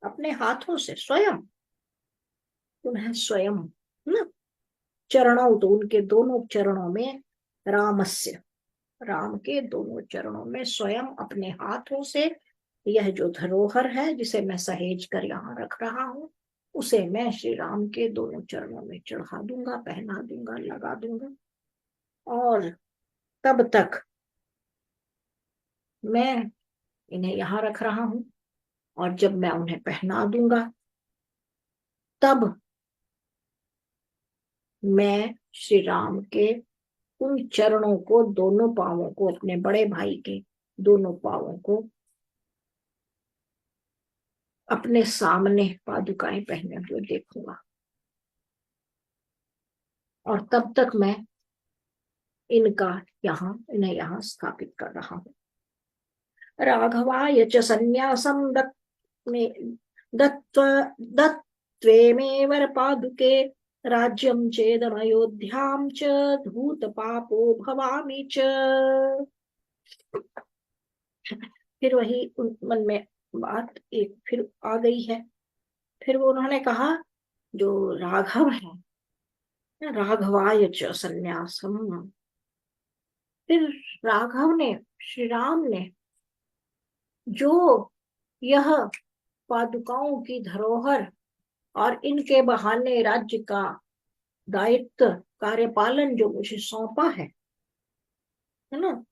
B: अपने हाथों से स्वयं, उन्हें स्वयं ना, चरणों तो उनके दोनों चरणों में, रामस्य, राम के दोनों चरणों में स्वयं अपने हाथों से यह जो धरोहर है जिसे मैं सहेज कर यहाँ रख रहा हूँ, उसे मैं श्री राम के दोनों चरणों में चढ़ा दूंगा, पहना दूंगा, लगा दूंगा। और तब तक मैं इन्हें यहाँ रख रहा हूं और जब मैं उन्हें पहना दूंगा तब मैं श्री राम के उन चरणों को, दोनों पांवों को, अपने बड़े भाई के दोनों पांवों को अपने सामने पादुकाएं पहने हुए देखूंगा। और तब तक मैं इन्हें यहाँ स्थापित कर रहा हूं। राघवाय च संन्यासं दत्त्वेमेव पादुके राज्यं चेदमयोध्यां च धूत पापो भवामि च। फिर वही मन में बात एक फिर आ गई है। फिर वो उन्होंने कहा जो राघव है, राघवाय च संन्यासम, फिर राघव ने, श्री राम ने जो यह पादुकाओं की धरोहर और इनके बहाने राज्य का दायित्व, कार्यपालन जो मुझे सौंपा है ना,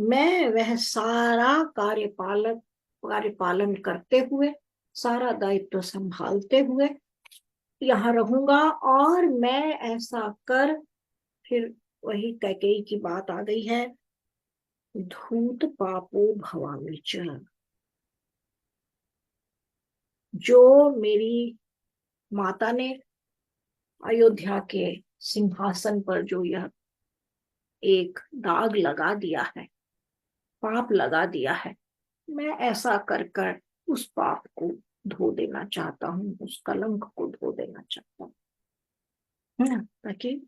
B: मैं वह सारा कार्यपालन करते हुए, सारा दायित्व संभालते हुए यहाँ रहूंगा। और मैं ऐसा कर, फिर वही कैकेयी की बात आ गई है, धूत पापो भवामी च, जो मेरी माता ने अयोध्या के सिंहासन पर जो यह एक दाग लगा दिया है, पाप लगा दिया है, मैं ऐसा कर कर उस पाप को धो देना चाहता हूँ, उस कलंक को धो देना चाहता हूँ, है ना। ताकि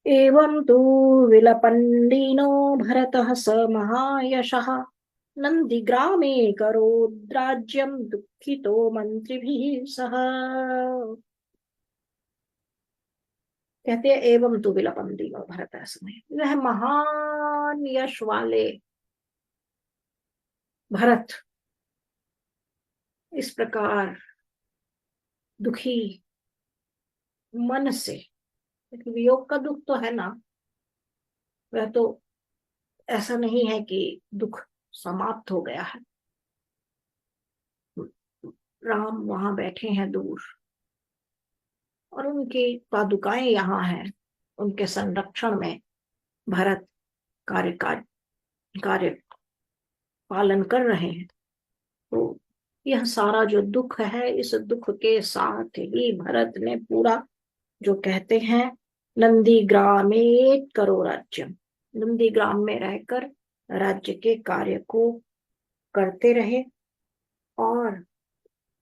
B: एवं तु विलपन्डीनो भरतः स महायशः नंदीग्रामे करोद्राज्यं दुःखितो मंत्रिभिः सह। कहते हैं एवं तु विलपन्डीनो भरत समय, वह महान यश वाले भरत इस प्रकार दुखी मन से, वियोग का दुख तो है ना, वह तो ऐसा नहीं है कि दुख समाप्त हो गया है। राम वहां बैठे हैं दूर, और उनकी पादुकाएं यहाँ हैं, उनके संरक्षण में भरत कार्य कार्य पालन कर रहे हैं। तो यह सारा जो दुख है, इस दुख के साथ ही भरत ने पूरा, जो कहते हैं नंदी ग्रामे करो राज्यम, नंदी ग्राम में रहकर राज्य के कार्य को करते रहे। और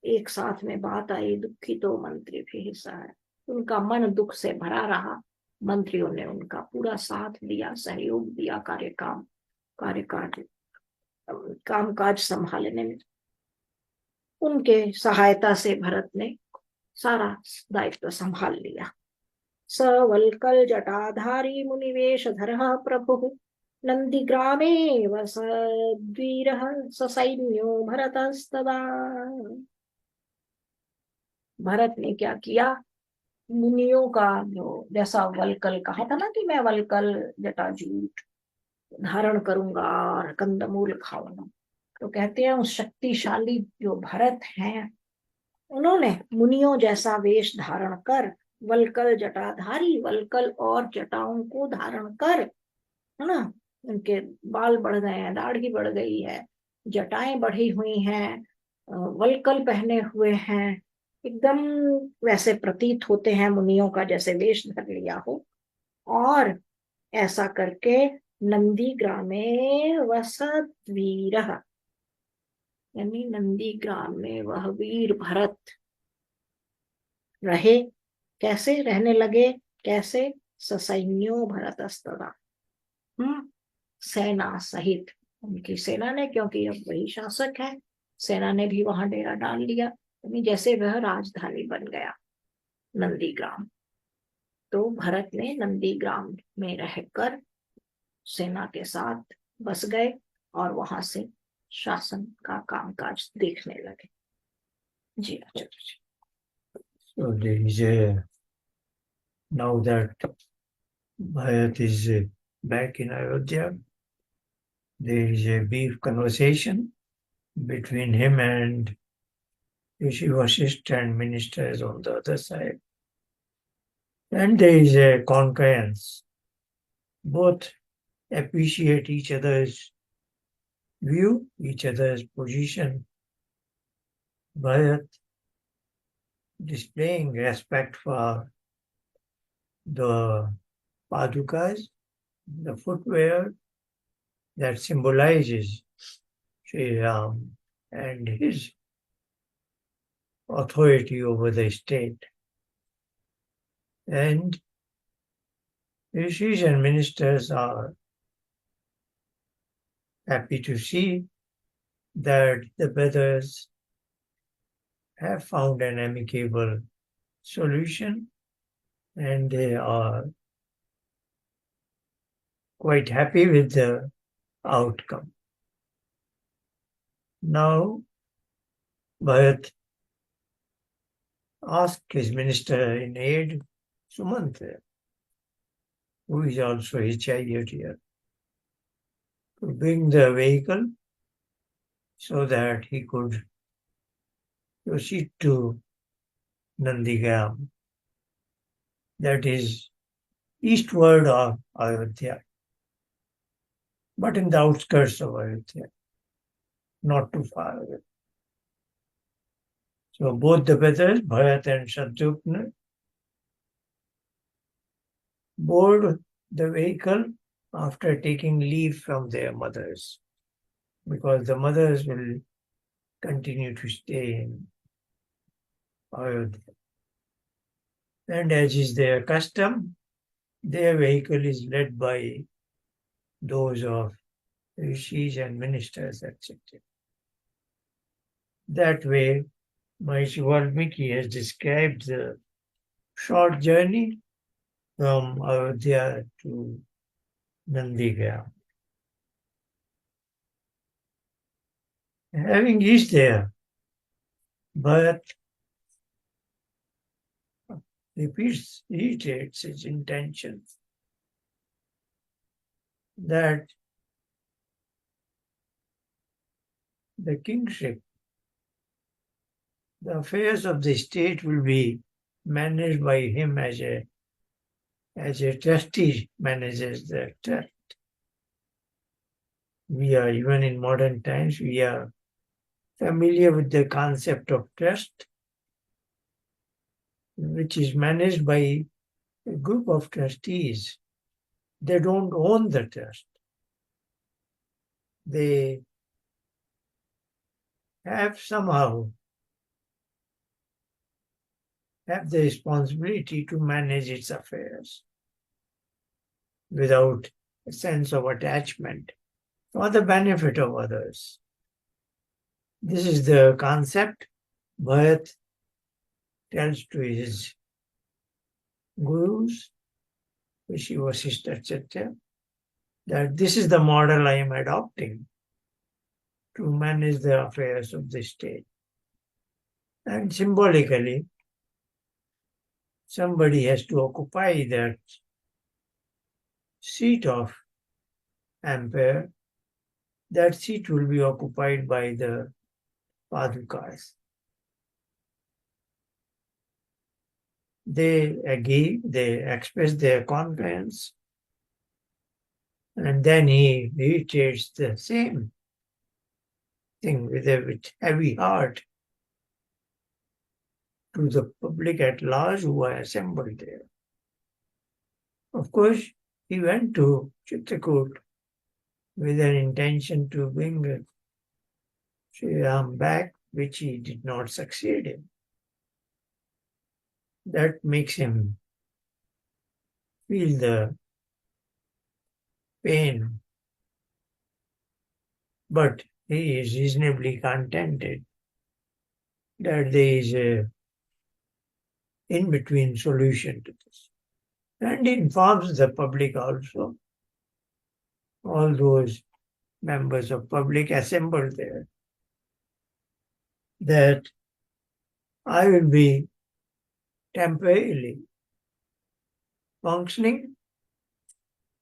B: एक साथ में बात आई, दुखी तो मंत्री भी हिस्सा है, उनका मन दुख से भरा रहा। मंत्रियों ने उनका पूरा साथ दिया, सहयोग दिया, कार्यकाज कामकाज संभालने में। उनके सहायता से भरत ने सारा दायित्व संभाल लिया। स वल्कल जटाधारी मुनिवेशधर प्रभु नंदीग्रामे वसद्वीरः ससैन्यो भरतस्तदा। भरत ने क्या किया, मुनियों का जो, जैसा वलकल कहा था ना कि मैं वलकल जटाजूट धारण करूंगा और कंदमूल खाऊंगा, तो कहते हैं उस शक्तिशाली जो भरत हैं, उन्होंने मुनियों जैसा वेश धारण कर, वलकल जटाधारी, वलकल और जटाओं को धारण कर, है ना, उनके बाल बढ़ गए हैं, दाढ़ी बढ़ गई है, जटाएं बढ़ी हुई हैं, वलकल पहने हुए हैं, एकदम वैसे प्रतीत होते हैं मुनियों का जैसे वेश धर लिया हो। और ऐसा करके नंदी ग्रामे वसत वीर, यानी नंदी ग्राम में वह वीर भरत रहे। कैसे रहने लगे, कैसे, ससैन्यो भरतस्तदा, सेना सहित, उनकी सेना ने, क्योंकि अब वही शासक है, सेना ने भी वहां डेरा डाल लिया, यानी जैसे वह राजधानी बन गया नंदीग्राम। तो भरत ने नंदीग्राम में रहकर सेना के साथ बस गए और वहां से शासन का कामकाज देखने लगे। जी अच्छा जी।
A: So there is now that Bharat is back in Ayodhya, there is a brief conversation between him and Rishi Vasishtha and ministers on the other side. And there is a concurrence. Both appreciate each other's view, each other's position. Bharat displaying respect for the padukas, the footwear that symbolizes Sri Ram and his authority over the state. And rishis and ministers are happy to see that the brothers have found an amicable solution, and they are quite happy with the outcome. Now, Bharat asked his minister in aid, Sumantra, who is also his charioteer, to bring the vehicle so that he could proceed to Nandigam, that is eastward of Ayodhya, but in the outskirts of Ayodhya, not too far away. So both the brothers, Bharat and Shatrugna, board the vehicle after taking leave from their mothers, because the mothers will continue to stay in Ayodhya. And as is their custom, their vehicle is led by those of rishis and ministers, etc. That way, Maharishi Valmiki has described the short journey from Ayodhya to Nandigram. Having reached there, Bharat reiterates his intention that the kingship, the affairs of the state will be managed by him as a trustee manages the trust. We are, even in modern times, we are familiar with the concept of trust, which is managed by a group of trustees. They don't own the trust. They have somehow have the responsibility to manage its affairs without a sense of attachment for the benefit of others. This is the concept Bharat tells to his gurus, Rishi Vasishtha, etc., that this is the model I am adopting to manage the affairs of the state. And symbolically, somebody has to occupy that seat of empire. That seat will be occupied by the Padukas. They agree, they express their confidence, and then he reiterates the same thing with a heavy heart to the public at large who are assembled there. Of course, he went to Chitrakoot with an intention to bring Sri Ram back, which he did not succeed in. That makes him feel the pain, but he is reasonably contented that there is a in-between solution to this. And informs the public also, all those members of public assembled there, that I will be temporarily functioning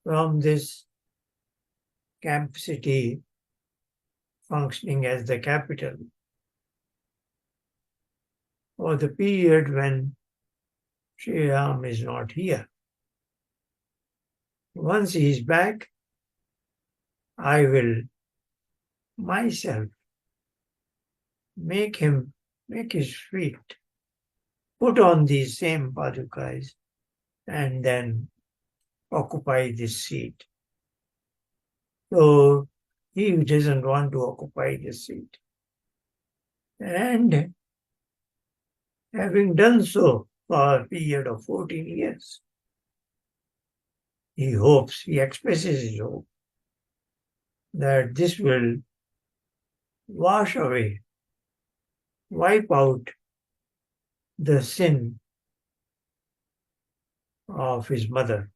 A: from this camp city, functioning as the capital, for the period when Sri Ram is not here. Once he is back, I will myself make his feet put on these same padukas and then occupy this seat. So he doesn't want to occupy this seat. And having done so for a period of 14 years, he expresses his hope that this will wash away, wipe out the sin of his mother,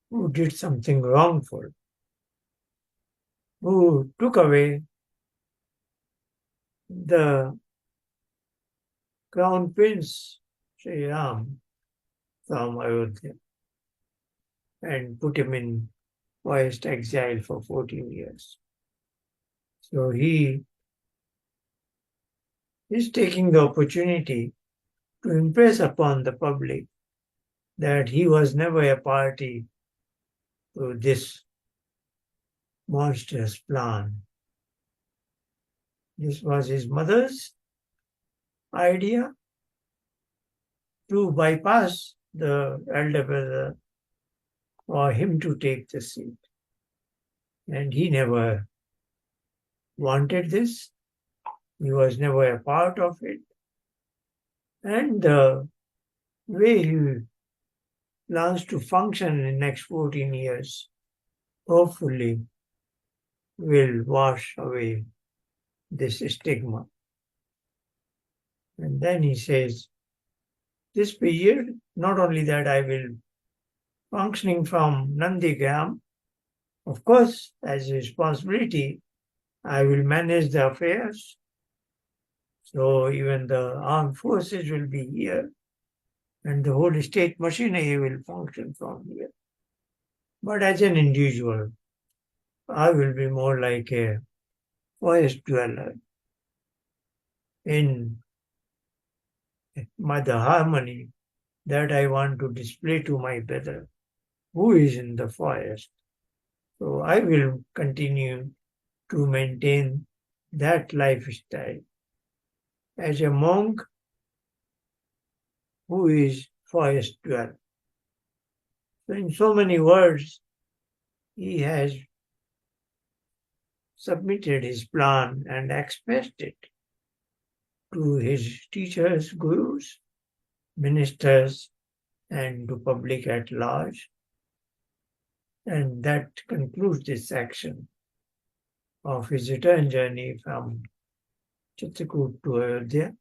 A: who did something wrongful, who took away the crown prince, Sri Ram, from Ayodhya and put him in forest exile for 14 years. So he is taking the opportunity to impress upon the public that he was never a party to this monstrous plan. This was his mother's idea to bypass the elder brother for him to take the seat. And he never wanted this. He was never a part of it. And the way he plans to function in the next 14 years, hopefully, will wash away this stigma. And then he says, this period, not only that I will functioning from Nandigram, of course, as a responsibility, I will manage the affairs. So even the armed forces will be here and the whole state machinery will function from here. But as an individual, I will be more like a forest dweller in the harmony that I want to display to my brother who is in the forest. So I will continue to maintain that lifestyle as a monk who is forest dweller. So in so many words, he has submitted his plan and expressed it to his teachers, gurus, ministers, and to public at large. And that concludes this section of his return journey from Chitrakoot to Ayodhya.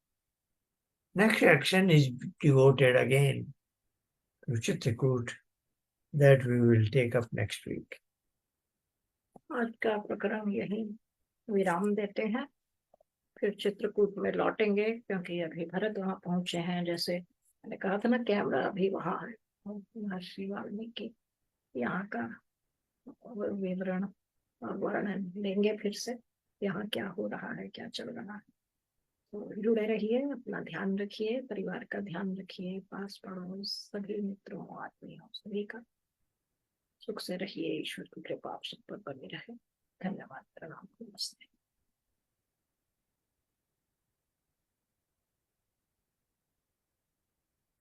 A: Next section is devoted again to Chitrakoot that we will take up next week.
B: आज का प्रकरण यही विराम देते हैं, फिर चित्रकूट में लौटेंगे क्योंकि अभी भरत वहां पहुंचे हैं। जैसे मैंने कहा था ना, कैमरा अभी वहां है। महर्षि वाल्मीकि यहाँ का विवरण और वर्णन लेंगे फिर से, यहाँ क्या हो रहा है, क्या चल रहा है। तो जुड़े रहिए, अपना ध्यान रखिए, परिवार का ध्यान रखिए, पास पड़ोस सभी मित्रों आत्मीयों सभी का सुख से रहिए। ईश्वर की कृपा आप सब पर बनी रहे। धन्यवाद। प्रणाम। नमस्ते।